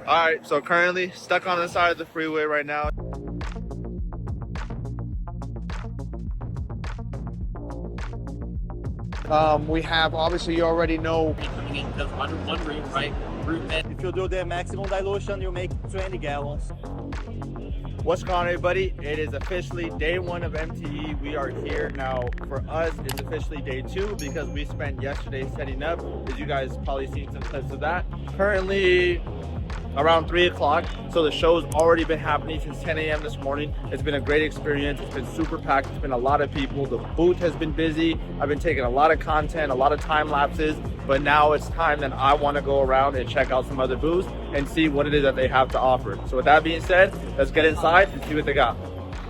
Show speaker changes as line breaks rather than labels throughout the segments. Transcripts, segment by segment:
All right, so currently stuck on the side of the freeway right now. We have, obviously, you already know.
Coming in just under one route, right?
If you do the maximum dilution, you make 20 gallons.
What's going on, everybody? It is officially day 1 of MTE. We are here now. For us, it's officially day 2 because we spent yesterday setting up, as you guys probably seen some clips of that. Currently around 3 o'clock, so the show's already been happening since 10 a.m. this morning. It's been a great experience. It's been super packed. It's been a lot of people. The booth has been busy. I've been taking a lot of content, a lot of time lapses, but now it's time that I want to go around and check out some other booths and see what it is that they have to offer. So with that being said, let's get inside and see what they got.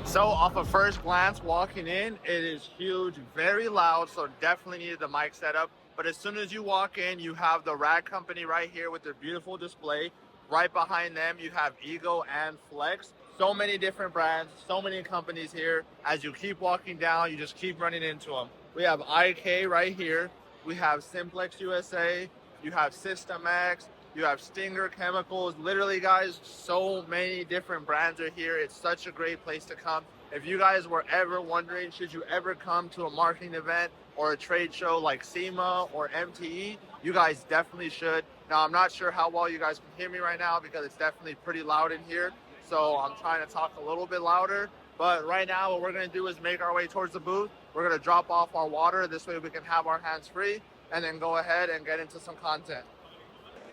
So off of first glance walking in, it is huge, very loud, so definitely needed the mic setup. But as soon as you walk in, you have the Rag Company right here with their beautiful display. Right behind them, you have Ego and Flex. So many different brands, so many companies here. As you keep walking down, you just keep running into them. We have IK right here. We have Simplex USA. You have System X. You have Stinger Chemicals. Literally, guys, so many different brands are here. It's such a great place to come. If you guys were ever wondering, should you ever come to a marketing event or a trade show like SEMA or MTE, you guys definitely should. Now, I'm not sure how well you guys can hear me right now because it's definitely pretty loud in here. So I'm trying to talk a little bit louder. But right now, what we're going to do is make our way towards the booth. We're going to drop off our water. This way we can have our hands free and then go ahead and get into some content.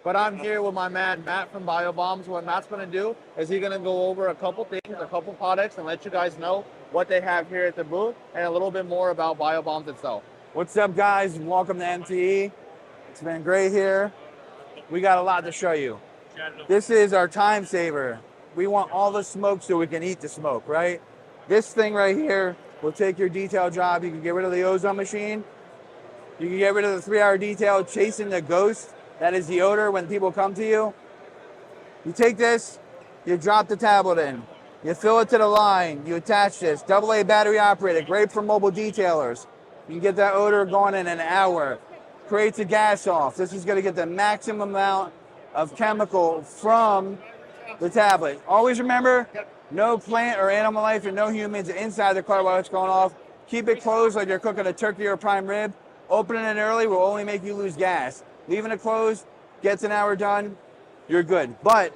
But I'm here with my man, Matt from BioBombs. What Matt's going to do is he's going to go over a couple things, a couple products, and let you guys know what they have here at the booth and a little bit more about BioBombs itself.
What's up, guys? Welcome to MTE. It's been great here. We got a lot to show you. This is our time saver. We want all the smoke so we can eat the smoke, right? This thing right here will take your detail job. You can get rid of the ozone machine. You can get rid of the 3-hour detail chasing the ghost. That is the odor when people come to you. You take this, you drop the tablet in. You fill it to the line. You attach this. AA battery operated, great for mobile detailers. You can get that odor going in an hour. Creates a gas off. This is going to get the maximum amount of chemical from the tablet. Always remember, no plant or animal life and no humans inside the car while it's going off. Keep it closed like you're cooking a turkey or a prime rib. Opening it early will only make you lose gas. Leaving it closed, gets an hour done, you're good. But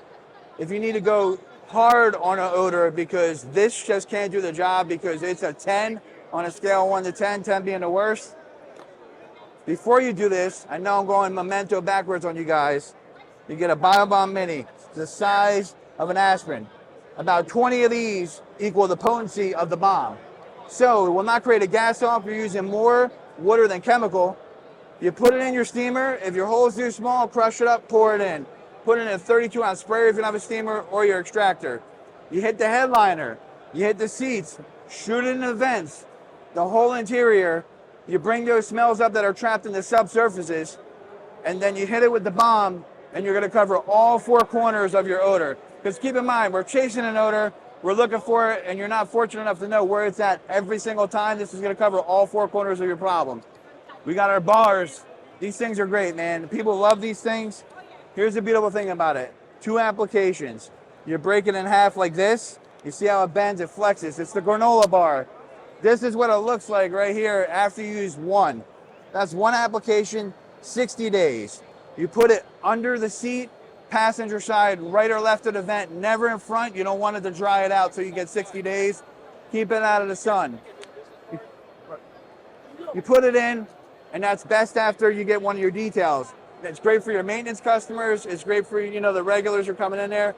if you need to go hard on an odor because this just can't do the job because it's a 10 on a scale of 1 to 10, 10 being the worst. Before you do this, I know I'm going memento backwards on you guys. You get a BioBomb Mini. It's the size of an aspirin. About 20 of these equal the potency of the bomb. So it will not create a gas off. You're using more water than chemical. You put it in your steamer. If your hole is too small, crush it up, pour it in. Put it in a 32-ounce sprayer if you don't have a steamer or your extractor. You hit the headliner. You hit the seats. Shoot it in the vents. The whole interior. You bring those smells up that are trapped in the subsurfaces, and then you hit it with the bomb, and you're going to cover all 4 corners of your odor. Because keep in mind, we're chasing an odor, we're looking for it, and you're not fortunate enough to know where it's at every single time. This is going to cover all 4 corners of your problem. We got our bars. These things are great, man. People love these things. Here's the beautiful thing about it. 2 applications. You break it in half like this. You see how it bends, it flexes. It's the granola bar. This is what it looks like right here after you use 1. That's 1 application, 60 days. You put it under the seat, passenger side, right or left of the vent, never in front. You don't want it to dry it out so you get 60 days. Keep it out of the sun. You put it in, and that's best after you get one of your details. It's great for your maintenance customers. It's great for, the regulars are coming in there.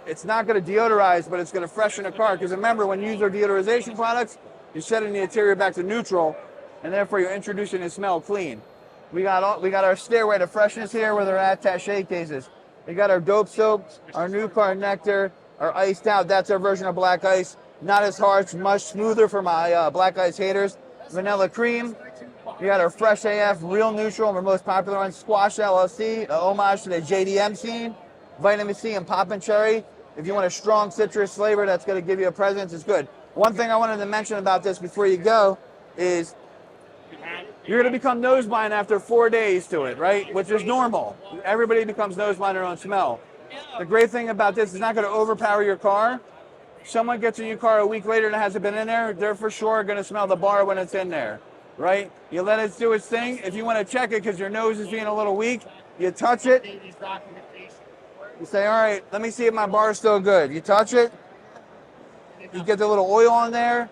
It's not going to deodorize, but it's going to freshen the car. Because remember, when you use our deodorization products, you're setting the interior back to neutral, and therefore you're introducing the smell clean. We got our stairway to freshness here with our attaché cases. We got our dope soap, our new car nectar, our iced out. That's our version of black ice. Not as harsh, much smoother for my black ice haters. Vanilla cream. We got our fresh AF, real neutral, our most popular one, Squash LLC, a homage to the JDM scene. Vitamin C and poppin' cherry. If you want a strong citrus flavor that's going to give you a presence, it's good. One thing I wanted to mention about this before you go is you're going to become nose blind after 4 days to it, right? Which is normal. Everybody becomes nose blind on smell. The great thing about this is it's not going to overpower your car. Someone gets in your car a week later and it hasn't been in there, they're for sure going to smell the bar when it's in there, right? You let it do its thing. If you want to check it because your nose is being a little weak, you touch it. You say, all right, let me see if my bar is still good. You touch it. You get the little oil on there.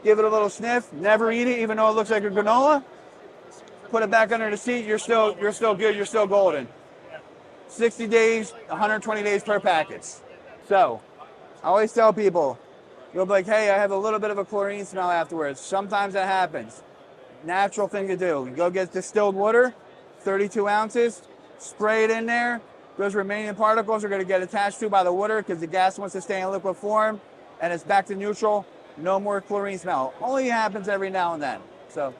Give it a little sniff. Never eat it, even though it looks like a granola. Put it back under the seat. You're still good. You're still golden. 60 days, 120 days per package. So, I always tell people, you'll be like, hey, I have a little bit of a chlorine smell afterwards. Sometimes that happens. Natural thing to do. You go get distilled water, 32 ounces, spray it in there. Those remaining particles are going to get attached to by the water because the gas wants to stay in liquid form, and it's back to neutral. No more chlorine smell. Only happens every now and then. So,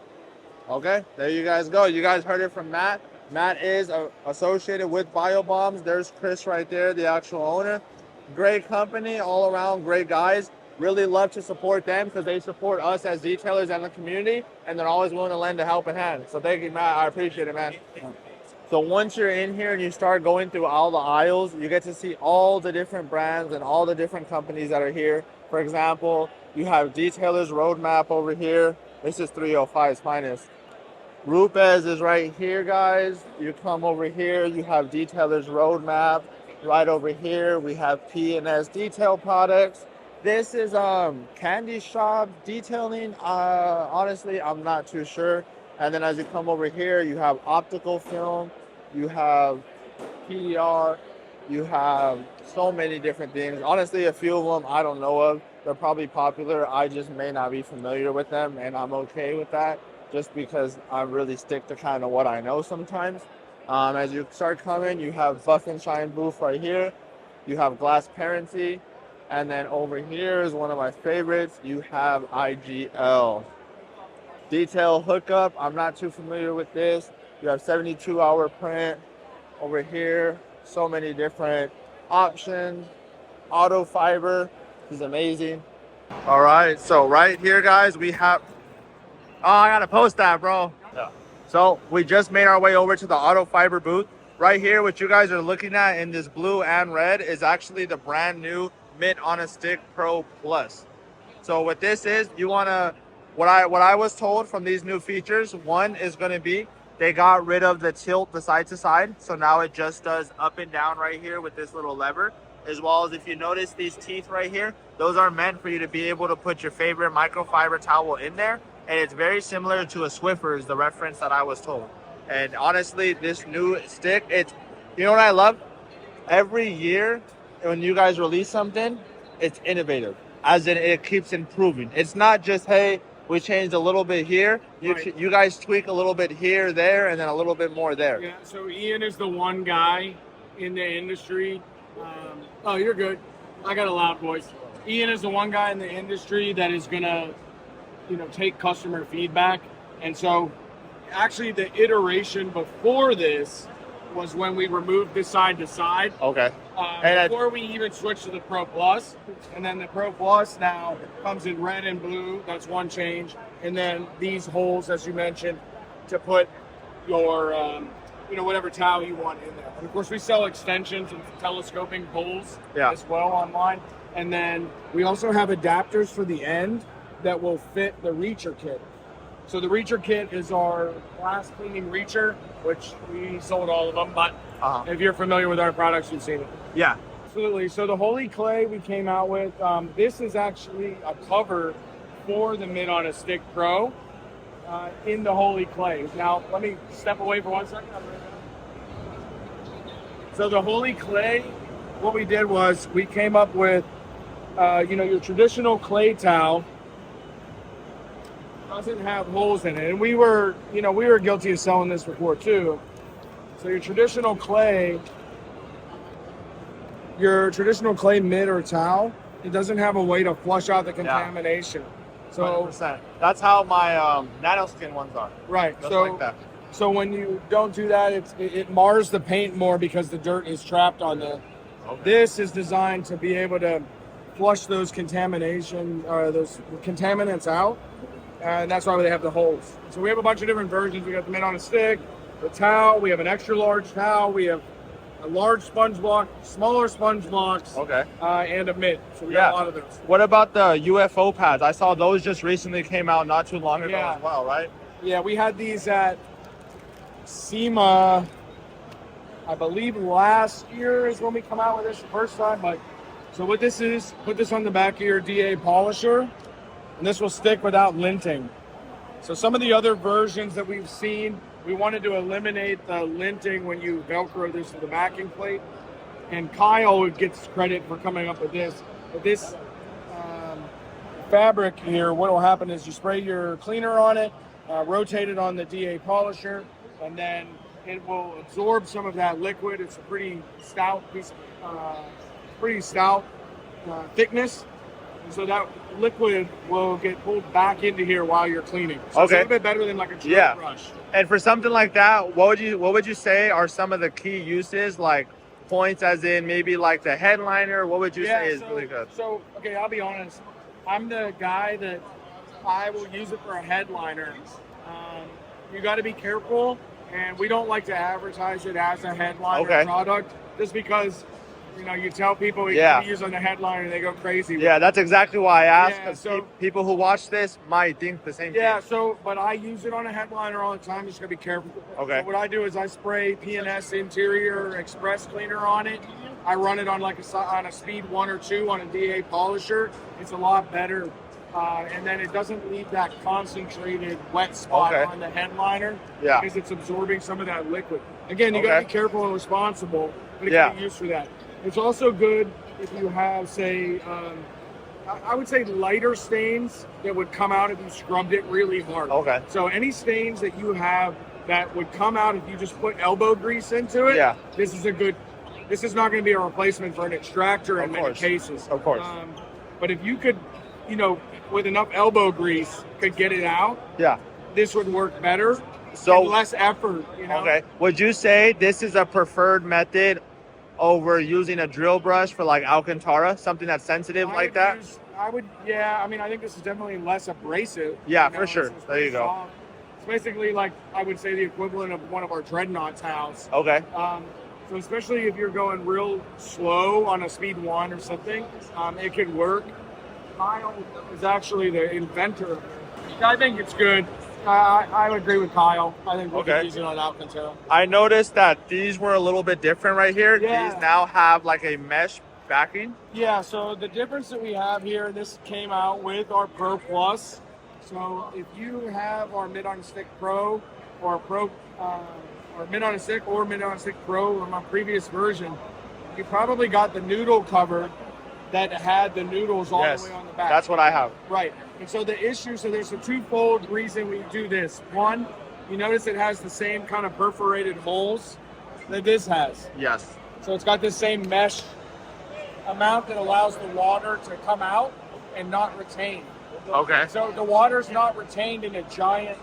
Okay, there you guys go. You guys heard it from Matt. Matt is associated with BioBombs. There's Chris right there, the actual owner. Great company, all around, great guys. Really love to support them because they support us as detailers and the community, and they're always willing to lend a helping hand. So thank you, Matt. I appreciate it, man. So once you're in here and you start going through all the aisles, you get to see all the different brands and all the different companies that are here. For example, you have Detailer's Roadmap over here. This is 305's finest. Rupes is right here, guys. You come over here, you have Detailer's Roadmap. Right over here, we have P&S Detail Products. This is Candy Shop Detailing. Honestly, I'm not too sure. And then as you come over here, you have Optical Film, you have PDR, you have so many different things. Honestly, a few of them I don't know of. They're probably popular. I just may not be familiar with them, and I'm okay with that just because I really stick to kind of what I know sometimes. As you start coming, you have Buff and Shine booth right here. You have Glass Parency. And then over here is one of my favorites. You have IGL. Detail hookup. I'm not too familiar with this. You have 72-hour print over here. So many different options. Autofiber is amazing. All right, so right here, guys, we have... Oh, I gotta post that, bro. Yeah. So we just made our way over to the Autofiber booth. Right here, what you guys are looking at in this blue and red is actually the brand new Mint on a Stick Pro Plus. So what this is, you wanna, what I was told from these new features, one is gonna be, they got rid of the tilt, the side to side. So now it just does up and down right here with this little lever. As well as if you notice these teeth right here, those are meant for you to be able to put your favorite microfiber towel in there. And it's very similar to a Swiffer's, the reference that I was told. And honestly, this new stick, it's, you know what I love? Every year when you guys release something, it's innovative, as in it keeps improving. It's not just, hey, we changed a little bit here. You guys tweak a little bit here, there, and then a little bit more there.
Yeah, so Ian is the one guy in the industry. Oh, you're good. I got a loud voice. Ian is the one guy in the industry that is going to, take customer feedback. And so actually the iteration before this was when we removed the side to side.
Okay.
Before we even switched to the Pro Plus. And then the Pro Plus now comes in red and blue. That's one change. And then these holes, as you mentioned, to put your, whatever towel you want in there. And of course, we sell extensions and telescoping holes as well online. And then we also have adapters for the end that will fit the reacher kit. So the reacher kit is our glass cleaning reacher, which we sold all of them, but if you're familiar with our products, you've seen it.
Yeah.
Absolutely. So the Holy Clay we came out with, this is actually a cover for the Mint on a Stick Pro in the Holy Clay. Now, let me step away for 1 second. So the Holy Clay, what we did was we came up with, your traditional clay towel doesn't have holes in it. And we were guilty of selling this before too. So your traditional clay mint or towel, it doesn't have a way to flush out the contamination. So
100%. That's how my nanoskin ones are.
Right.
Just like that.
So when you don't do that, it mars the paint more because the dirt is trapped on the. Okay. This is designed to be able to flush those those contaminants out. And that's why they have the holes. So we have a bunch of different versions. We got the Mint on a Stick, the towel, we have an extra large towel, we have a large sponge block, smaller sponge blocks,
Okay.
and a mid. So we
Yeah.
got a lot of those.
What about the UFO pads? I saw those just recently came out not too long ago
Yeah.
as well, right?
Yeah, we had these at SEMA, I believe last year is when we come out with this the first time. But so what this is, put this on the back of your DA polisher, and this will stick without linting. So some of the other versions that we've seen, we wanted to eliminate the linting when you Velcro this to the backing plate. And Kyle gets credit for coming up with this. But this fabric here, what will happen is you spray your cleaner on it, rotate it on the DA polisher, and then it will absorb some of that liquid. It's a pretty stout piece, thickness. And so that liquid will get pulled back into here while you're cleaning. So it's a little bit better than like a drill brush.
And for something like that, what would you say are some of the key uses, like points as in maybe like the headliner? What would you say is really good?
So, okay, I'll be honest. I'm the guy that I will use it for a headliner. You got to be careful, and we don't like to advertise it as a headliner product just because, you know, you tell people you can use on a headliner and they go crazy.
Yeah, that's exactly why I asked, because
so
people who watch this might think the same thing.
Yeah, so, but I use it on a headliner all the time. Just got to be careful.
Okay.
So what I do is I spray P&S Interior Express Cleaner on it. I run it on like on a speed 1 or 2 on a DA polisher. It's a lot better. And then it doesn't leave that concentrated wet spot on the headliner because it's absorbing some of that liquid. Again, you got to be careful and responsible, but it can be used for that. It's also good if you have, say, I would say lighter stains that would come out if you scrubbed it really hard. Okay. So any stains that you have that would come out if you just put elbow grease into it, this is not going to be a replacement for an extractor in many cases. Of course. But if you could, you know, with enough elbow grease, could get it out, this would work better. So and less effort, you know.
Okay. Would you say this is a preferred method over using a drill brush for like Alcantara, something that's sensitive like that?
I mean, I think this is definitely less abrasive.
Yeah, for sure. There you go.
Soft. It's basically like, I would say, the equivalent of one of our Dreadnought towels.
Okay.
So especially if you're going real slow on a speed 1 or something, it could work. Kyle is actually the inventor. I think it's good. I would agree with Kyle. I think we can use it on Alcantara.
I noticed that these were a little bit different right here.
Yeah.
These now have like a mesh backing.
Yeah, so the difference that we have here, this came out with our Pro Plus. So if you have our Mid on a Stick Pro or Pro, or Mid on a Stick or Mid on a Stick Pro from my previous version, you probably got the noodle cover that had the noodles all the way on the back.
That's what I have.
Right. And so the issue, so there's a twofold reason we do this. One, you notice it has the same kind of perforated holes that this has.
Yes.
So it's got this same mesh amount that allows the water to come out and not retain.
Okay.
So the water's not retained in a giant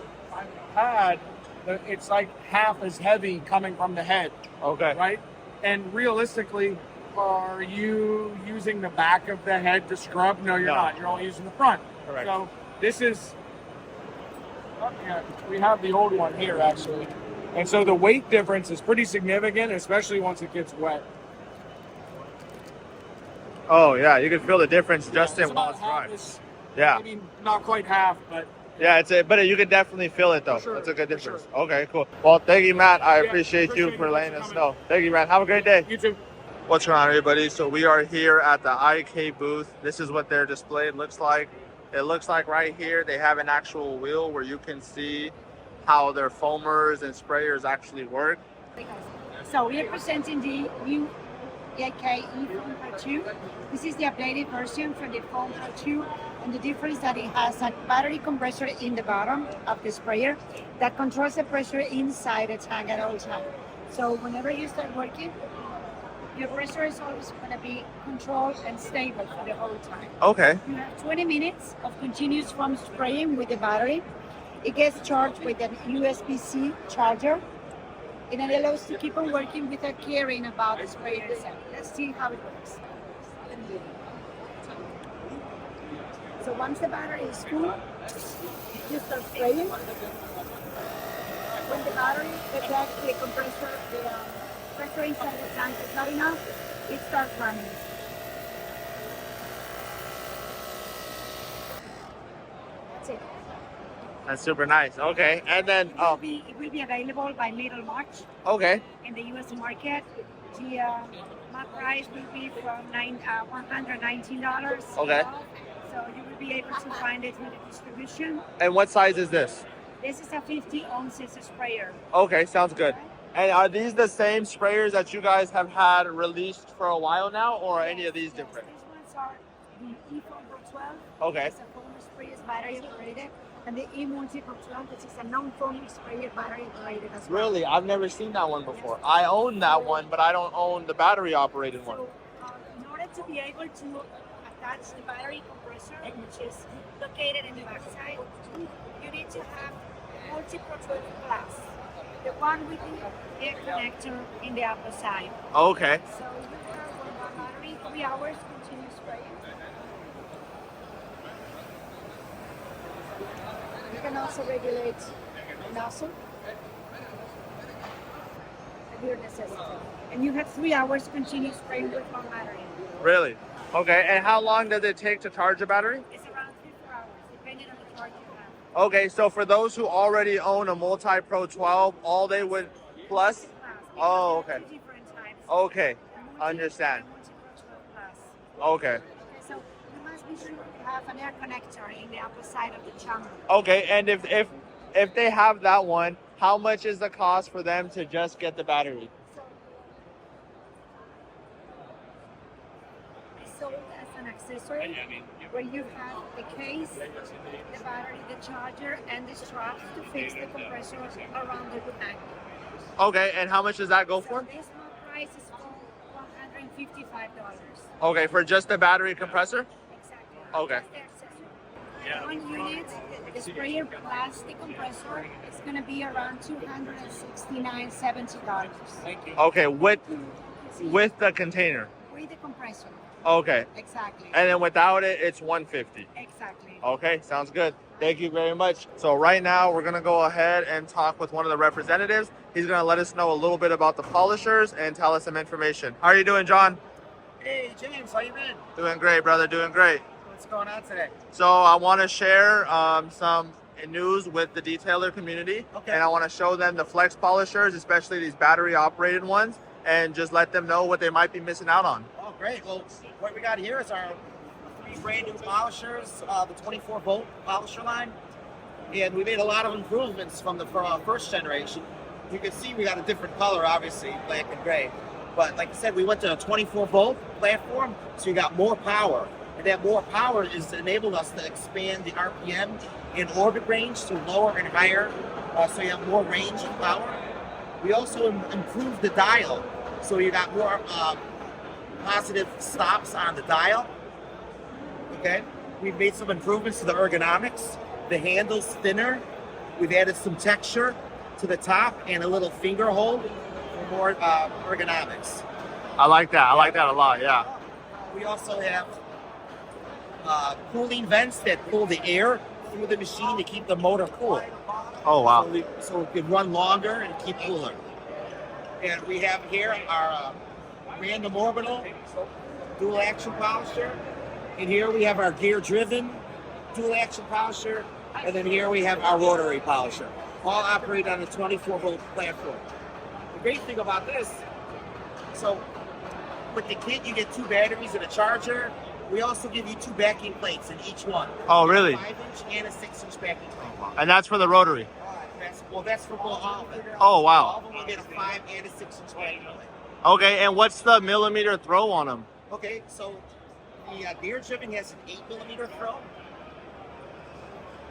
pad. It's like half as heavy coming from the head. Okay. Right? And realistically, are you using the back of the head to scrub? No, you're not. You're only using the front. Correct. So this is, we have the old one here actually. And so the weight difference is pretty significant, especially once it gets wet.
Oh yeah, you can feel the difference just in while it's dry.
Maybe not quite half, but
but you can definitely feel it though.
Sure,
that's a good difference. Sure. Okay, cool. Well, thank you, Matt. I appreciate you for letting us know. Thank you, Matt. Have a great day.
You too.
What's going on, everybody? So we are here at the IK booth. This is what their display looks like. It looks like right here they have an actual wheel where you can see how their foamers and sprayers actually work.
So we are presenting the new EIK eFoam Pro 2. This is the updated version from the Foam Pro 2, and the difference that it has a battery compressor in the bottom of the sprayer that controls the pressure inside the tank at all times. So whenever you start working, your pressure is always going to be controlled and stable for the whole time.
Okay.
You have 20 minutes of continuous foam spraying with the battery. It gets charged with an USB-C charger, and it allows to keep on working without caring about the sprayer itself. Let's see how it works. So once the battery is full, you start spraying. When the battery ejects the compressor, pressure inside the tank is not enough, it starts running. That's it.
That's super nice. Okay, and then
It will be available by middle March
okay,
in the U.S. market. The map price will be from $119.
Okay.
So you will be able to find it with the distribution.
and what size is this?
This is a 50 ounces sprayer.
Okay, sounds good. And are these the same sprayers that you guys have had released for a while now, or are any of these different?
These ones are the E-Foam Pro 12.
Okay.
It's a foam sprayer, battery operated. And the E-Multi Pro 12, which is a non-foam sprayer, battery operated as well.
Really, I've never seen that one before. I own that one, but I don't own the battery operated one.
So, in order to be able to attach the battery compressor, which is located in the backside, you need to have Multi Pro 12 Plus, the one with the air connector in the upper side.
Okay.
So you have one battery, 3 hours continuous spraying. You can also regulate the nozzle at your necessity. And you have 3 hours continuous spraying with one battery.
Really? Okay, and how long does it take to charge a battery?
It's around 3-4 hours, depending on the charge you have.
Okay, so for those who already own a Multi Pro 12, all they would plus? Oh, okay.
Two different types.
Okay,
The Multi
understand.
and the Multi Pro 12 Plus.
Okay.
Okay, so you must be sure you have an air connector in the upper side of the channel.
Okay, and if they have that one, how much is the cost for them to just get the battery?
It's sold as an accessory where you have the case, the battery, the charger, and the straps to fix the compressor around the neck.
Okay, and how much does that go
So
for?
this one price is for $155.
Okay, for just the battery compressor?
Exactly.
Okay.
Just the accessory. One unit, the sprayer plus the compressor, is going to be around $269.70.
Okay, with the container.
With the compressor.
Okay.
Exactly.
And then without it, it's 150.
Exactly.
Okay, sounds good. Thank you very much. So right now we're gonna go ahead and talk with one of the representatives. He's gonna let us know a little bit about the polishers and tell us some information. How are you doing, John?
Hey James, how you been?
Doing great, brother, doing great.
What's going on today?
So I wanna share some news with the detailer community.
Okay.
And I wanna show them the flex polishers, especially these battery operated ones, and just let them know what they might be missing out on.
Oh, great. Well, what we got here is our 3 brand new polishers, the 24 volt polisher line. And we made a lot of improvements from the first generation. You can see we got a different color, obviously, black and gray. But like I said, we went to a 24 volt platform, so you got more power. And that more power is enabled us to expand the RPM and orbit range to lower and higher, so you have more range and power. We also improved the dial, so you got more positive stops on the dial. Okay, we've made some improvements to the ergonomics. The handle's thinner. We've added some texture to the top and a little finger hold for more ergonomics.
I like that. I like that a lot, yeah.
We also have cooling vents that pull the air through the machine to keep the motor cool.
Oh, wow.
So it can run longer and keep cooler. And we have here our random orbital dual action polisher. And here we have our gear driven dual action polisher. And then here we have our rotary polisher. All operate on a 24 volt platform. The great thing about this, so with the kit you get 2 batteries and a charger. We also give you 2 backing plates in each one.
Oh, really?
5-inch and a 6-inch backing plate.
And that's for the rotary.
That's for both all of them.
Oh,
All
wow.
of them will get a 5 and a 6-inch backing plate.
Okay, and what's the millimeter throw on them?
Okay, so the gear driven has an 8mm throw.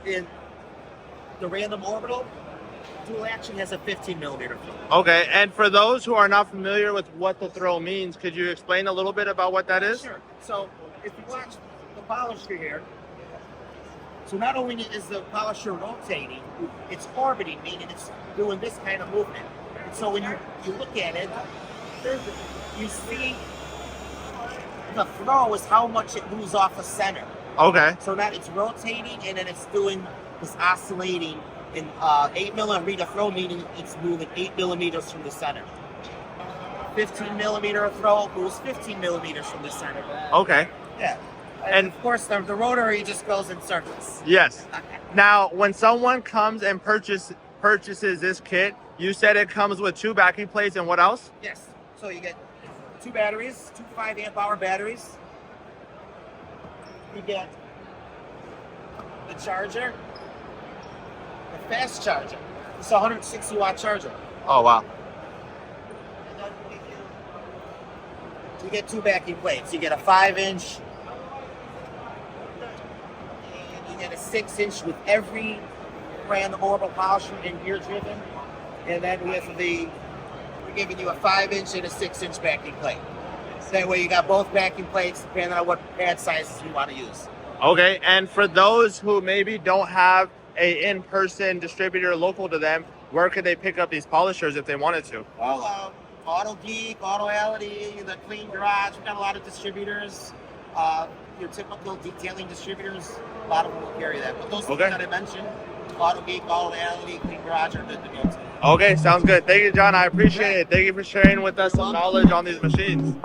And the random orbital dual action has a 15mm throw.
Okay, and for those who are not familiar with what the throw means, could you explain a little bit about what that is?
Sure. So if you watch the polisher here, so not only is the polisher rotating, it's orbiting, meaning it's doing this kind of movement. And so when you look at it, you see the throw is how much it moves off the center.
Okay.
So now it's rotating and then it's doing this oscillating in 8mm throw, meaning it's moving 8mm from the center. 15 millimeter throw moves 15 millimeters from the center.
Okay.
Yeah. And of course, the rotary just goes in circles.
Yes. Now, when someone comes and purchases this kit, you said it comes with 2 backing plates and what else?
Yes. So you get 2 batteries, 2 5-amp-hour batteries. You get the charger, the fast charger. It's a 160-watt charger.
Oh, wow.
And then you get 2 backing plates. You get a 5-inch and you get a 6-inch with every brand of orbital polisher and gear driven. And then we're giving you a 5-inch and a 6-inch backing plate. So that way you got both backing plates depending on what pad sizes you want to use.
Okay, and for those who maybe don't have a in-person distributor local to them, where could they pick up these polishers if they wanted to?
Well, Auto Geek, AutoLity, the Clean Garage, we've got a lot of distributors. Your typical detailing distributors, a lot of them will carry that. But those things that I mentioned, Auto Geek, AutoLity, Clean Garage are good to go to.
Okay, sounds good. Thank you, John. I appreciate it. Thank you for sharing with us some knowledge on these machines.